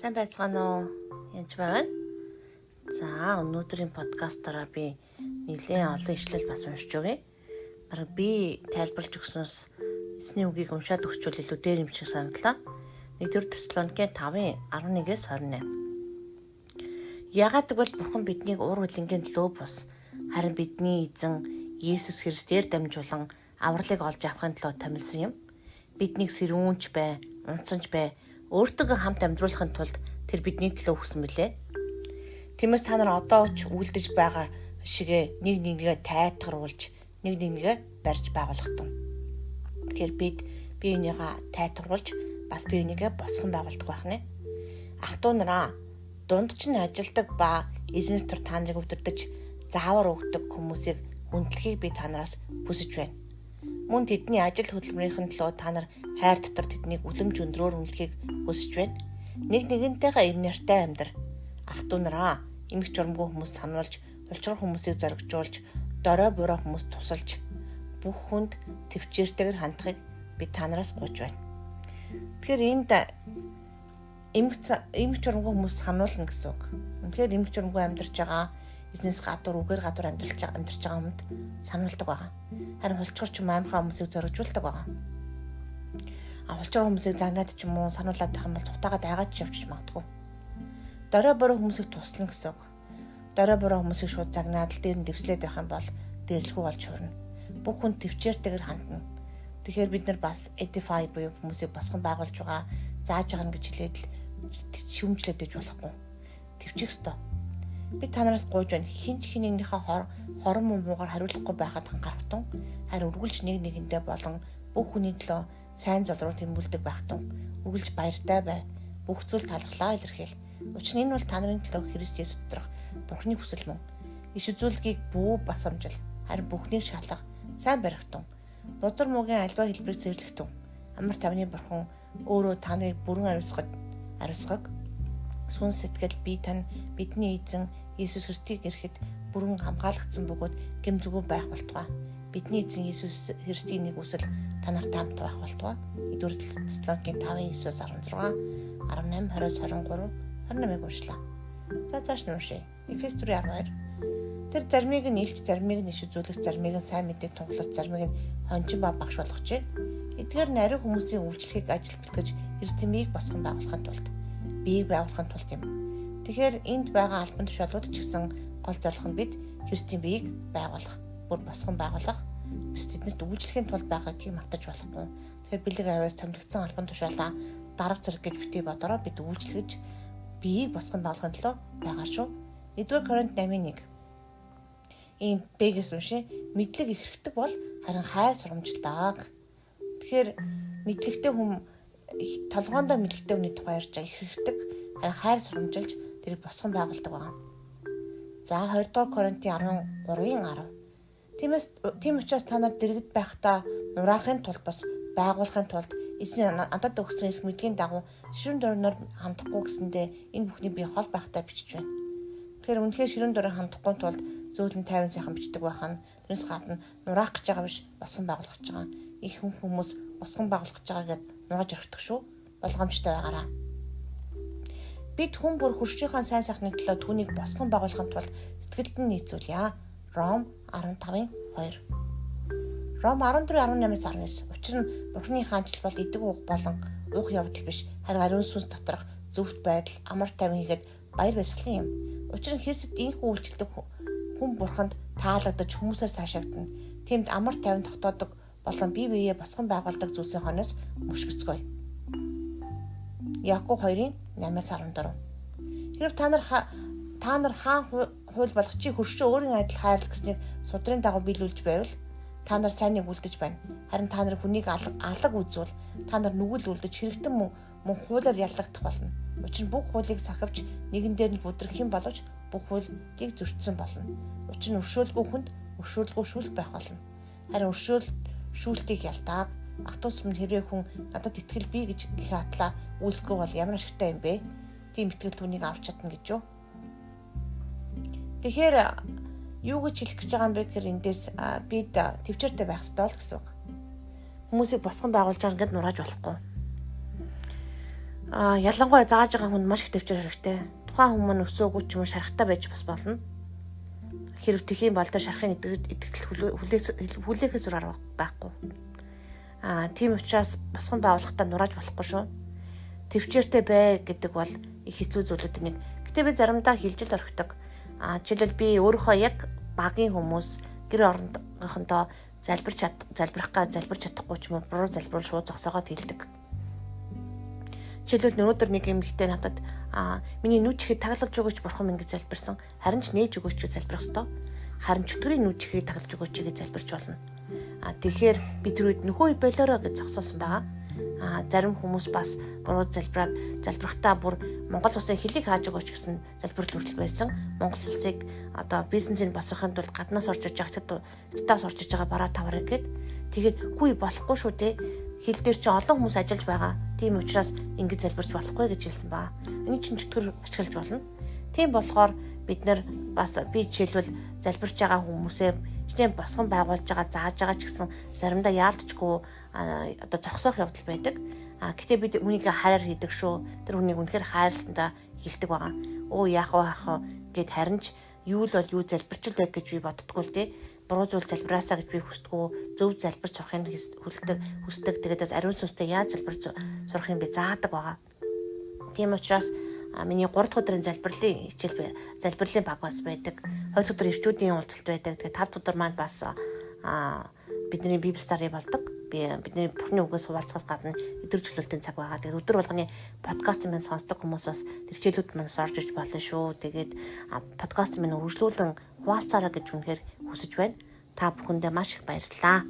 Сайн байцгаана уу? Янж байна. За, өнөөдрийн подкастаараа би нэлээд олон ишлэл бас уншиж өгье. Бараг би тайлбарлаж өгснөөс эсний үгийг уншаад өгчвөл илүү дээр юм шиг санагдлаа. 1-р Тесалоникийн 5:11-с 28. Яагаад гэвэл Бурхан биднийг уур хөлнгийн төлөө бус, харин бидний эзэн Есүс Христээр дамжуулан авралыг олж авахын төлөө томилсон юм. Биднийг сэрүүнч бай, унцсанч бай, өөртөө хамт амьдруулахын тулд тэр бидний төлөө өгсөн мөлий. Тиймээс та нар одоо ч үлдэж байгаа шигээ нэг нэгээ тайтгаруулж, нэг нэгээ барьж байгуулагдав. Тэгэхээр бид биенийгээ тайтгаруулж, бас биенийгээ босгон байгуулдаг байх нэ. Ах トゥ нараа дунд чинь ажилдаг ба эзнес төр та нарыг өвдөрдөж заавар өгдөг хүмүүсийг хүндлэхийг би та нараас хүсэж байна. Мөн тэдний ажил хөдөлмөрийн төлөө та нар хайр дотор тэднийг үлэмж өндрөөр үнэлэхийг хүсэж байна. Нэг нэгэнтэйгээ эв нартай амьдр. Ах トゥ нараа эмх журамгүй хүмүүс сануулж, улчрах хүмүүсийг зоригжуулж, дорой буруу хүмүүст тусалж, бүх хүнд төвчээртэйгээр хандахыг би та нараас гуйж байна. Тэгэхээр энд эмх журамгүй хүмүүс сануулна гэсэн үг. Үнэхээр эмх журамгүй амьдарч байгаа эзнес гадуур үгээр гадуур амьдарч байгаа хүмүүд сануулдаг байгаа. Харин хулчгарч юм аимхаа хүмүүсийг зоригжуулдаг байгаа. Хулчрах хүмүүсийг загнаад ч юм уу сануулад байх юм бол цухтагаад айгаад явчих магадгүй. Дорой буруу хүмүүсийг туслана гэсэн үг. Дорой буруу хүмүүсийг шууд загнаад л дээр нь дэвслээд байх юм бол дээрлэхүү болж хурна. Бүх хүн төвчээртэйгээр хандна. Тэгэхээр бид нар бас edify буюу хүмүүсийг босгон байгуулж байгаа зааж байгаа гэж хэлээд л шүмжлээд иж болохгүй. Төвчих ёстой. Би та нараас гуйж байна. Хинч хинэгнийхээ хорон муугаар хариулахгүй байхад анхаарахтун. Харин үргэлж нэг нэгэндээ болон бүх хүний төлөө сайн зол руу тэмүүлдэг байхтун. Үргэлж баяртай бай. Бүх зүйл талхлаа илэрхийл. Учир нь энэ бол та нарын төлөө Христ Есүс доторх Бурхны хүсэл мөн. Иш үзүүлгийг бүү басамжил. Харин бүхнийг шалгах, сайн барихтун. Бузар муугийн альва хэлбэрийг зэрлэхтун. Амар тавны Бурхан өөрөө та нарыг бүрэн ариусгаг. Сүн сэтгэл бие тань бидний эзэн Есүс Христийг ирэхэд бүрэн хамгаалагдсан бөгөөд гэмзгүү байх болтугай. Бидний эзэн Есүс Христийн нэг үсэл та нартай хамт байх болтугай. 1-р Тесалоникийн 5:9-16, 18, 20, 23, 28-ыг уншлаа. За цааш нь уншъя. Эфес 4:12. Тэр заримыг нь илч, заримыг нь иш үзүүлэх, заримыг нь сайн мэдээг тунгалах, заримыг нь хончин ба багш болгожээ. Эдгээр нарийн хүмүүсийн үйлчлэгийг ажил бэлтгэж Христийн биеийг босгон байгуулахын тулд юм. Тэгэхээр энд байгаа албан тушаалууд ч гэсэн гол зорилго нь бид Христийн биеийг байгуулах, бүр босгон байгуулах, бус тэднэрт үйлчлэхийн тулд байгаагыг мартаж болохгүй. Тэгэхээр бэлэг аваас томилогдсон албан тушаалаа дарга зэрэг гэж битгий бодороо бид үйлчлэж биеийг босгон байгуулахын төлөө байгаа шүү. 1-р Коринт 8:1. Ийм бэгээс унши мэдлэг их хэрэгтэй бол харин хайр сурамжлаа. Тэгэхээр мэдлэгтэй хүн толгоондоо мэдлэгтэй хүний тухай ярьж байгаа их хэрэгтэй, харин хайр сурамжилж тэрийг босгон байгуулдаг байгаа. За 2-р Коринтын 13:10. Тийм учраас та нар дэргэд байхдаа нураахын тулд бас байгуулахын тулд эзний надад өгсөн их мэдлийн дагуу ширүүн дурнаар хандахгүй гэсэндээ энэ бүхний бие хол байхтай бичиж байна. Тэгэхээр үнэхээр ширүүн дураар хандахгүй тулд зөөлөн 50 сайхан бичдэг байх нь тэрнээс гадна нураах гэж байгаа биш, босгон байгуулах гэж байгаа. Их хүмүүс босгон байгуулах гэж байгаа гэдээ нурааж өргөдөг шүү. Болгоомжтой байгаараа. Бид хүн бүр хөршийнхаа сайн сайхны төлөө түүнийг босгон байгуулахын тулд сэтгэлд нь нийцүүлье. Ром 15:2. Ром 14:18-19. Учир нь Бурхны хаанчл бол идэг уух болон уух явдал биш, харин ариун сүнс доторх зөвхт байдал, амар тайван хийгээд баяр баясгалан юм. Учир нь Христэд инх үйлчлдэг хүн Бурханд таалагдаж хүмүүсээр цаашаагдана. Тиймд амар тайван тогтоодог болон бие биеэ босгон байгуулдаг зүйлсийн хойноос мөшгөцгөөе. Яков 2:8-14. Хэрв та нар хаан хууль болгочийг хөршөө өөрийн адил хайрлах гэснийг судрын дагуу биелүүлж байвал та нар сайныг үлдэж байна. Харин та нар хүнийг алаг үзвэл та нар нүгэл үлдэж хэрэгтэн мөн хуулиар яллагдах болно. Учир нь бүх хуулийг сахивч нэгэн дээр нь бүдрэх юм боловч бүх хуулийг зөрчсөн болно. Учир нь өршөөлгүй хүнд өршөөлгүй шүүлт байх болно. Харин шүүлтийг ялдаг. Ах トゥ сүм хэрвээ хүн надад итгэл бий гэж гэх атлаа үйлсгүй бол ямар ашигтай юм бэ? Тийм итгэл түүнийг авч чадна гэж юу? Тэгэхээр юу гэж хэлэх гэж байгаа юм бэ гэхээр эндээс бид төвчээртэй байх ёстой л гэсэн үг. Хүмүүсийг босгон байгуулж байгаа ингээд нурааж болохгүй. ялангуяа зааж байгаа хүнд маш их төвчээр хэрэгтэй. Тухайн хүн маань өсөөгүй ч юм уу шарахтай байж бас болно. Хэрв тэх юм бол тэр шарахын итгэл хүлээхээс зур арга байхгүй. Тийм учраас босгон байгуулахтаа нурааж болохгүй шүү. Төвчээртэй бай гэдэг бол их хэцүү зүйлүүдийн нэг. Гэтэ би заримдаа хилжилт орхидог. Жишээлбэл би өөрийнхөө яг багийн хүмүүс гэр орондоо залбирах чадахгүй ч юм уу буруу залбируул шууд зогсоогоод хэлдэг. Жишээлбэл өнөөдөр нэг эмэгтэй надад миний нүд чихийг таглаж өгөөч бурхан минь гэж залбирсан. Харин ч нээж өгөөч гэж залбирах ёстой. Харин чөтгөрийн нүд чихийг таглаж өгөөч гэж залбирч болно. Тэгэхээр би тэр үед нөхөө болоороо гэж зогсоосон байгаа. Зарим хүмүүс бас буруу залбирахтаа бүр Монгол улсын хэлийг хааж өгөөч гэсэн залбирал хүртэл байсан. Монгол улсыг одоо бизнесийг босгохын тулд гаднаас орж иж байгаа хятадаас орж иж байгаа бараа тавраа гэд тэгээд хүй болохгүй шүү дээ. Хил дээр чи олон хүмүүс ажиллаж байгаа. Тийм учраас ингэж залбирч болохгүй гэж хэлсэн ба. Энийг чинь чөтгөр ашиглаж болно. Тийм болохоор бид нар бас би жишээлбэл залбирч байгаа хүмүүсээ чиний босгон байгуулж байгаа зааж байгаа ч гэсэн заримдаа яалтчгүй одоо зогсоох явдал байдаг. Гэтээ бид үнийг хараар хийдэг шүү. Тэр хүнийг үнэхээр хайрласандаа хэлдэг байгаа. Яах вэ гэд харин ч юу л бол юу залбирч л байг гэж би боддгоо л дээ. Буруу зүйл залбираасаа гэж би хүсдэггүй. Зөв залбирч сурахыг хүсдэг. Тэгээд ариун сүнстэй яаж залбирч сурах юм бэ заадаг байгаа. Тийм учраас миний 3 дахь өдрийн залбирлын баг бас байдаг. 2 дахь өдөр ирчүүдийн уулзалт байдаг. Тэгээд 5 дахь өдөр маань бас бидний библи стади болдог. Бидний бурхны үгээс хуваалцахаас гадна өдрөглөлтийн цаг байгаа. Тэгээд өдөр болгоны подкаст минь сонсдог хүмүүс бас тэр хичээлүүд минь орж иж болно шүү. Тэгээд подкаст минь үргэлжлүүлэн хуваалцаараа гэж үнэхээр хүсэж байна. Та бүхэндээ маш их баярлалаа.